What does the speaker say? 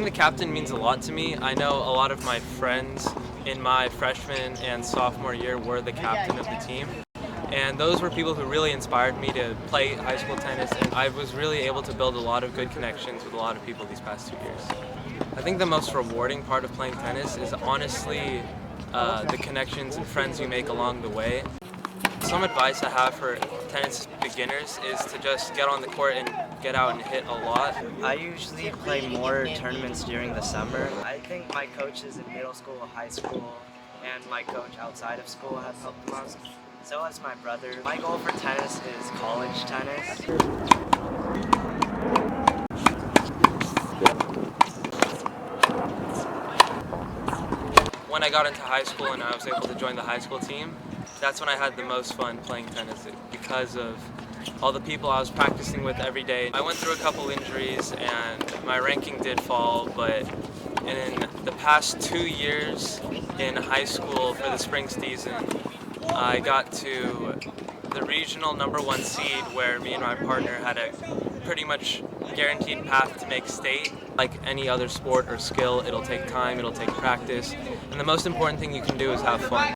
Being the captain means a lot to me. I know a lot of my friends in my freshman and sophomore year were the captain of the team. And those were people who really inspired me to play high school tennis, and I was really able to build a lot of good connections with a lot of people these past 2 years. I think the most rewarding part of playing tennis is honestly the connections and friends you make along the way. Some advice I have for tennis beginners is to just get on the court and get out and hit a lot. I usually play more tournaments during the summer. I think my coaches in middle school, high school, and my coach outside of school have helped the most. So has my brother. My goal for tennis is college tennis. When I got into high school and I was able to join the high school team, that's when I had the most fun playing tennis because of all the people I was practicing with every day. I went through a couple injuries and my ranking did fall, but in the past 2 years in high school for the spring season, I got to the regional #1 seed where me and my partner had a pretty much guaranteed path to make state. Like any other sport or skill, it'll take time, it'll take practice, and the most important thing you can do is have fun.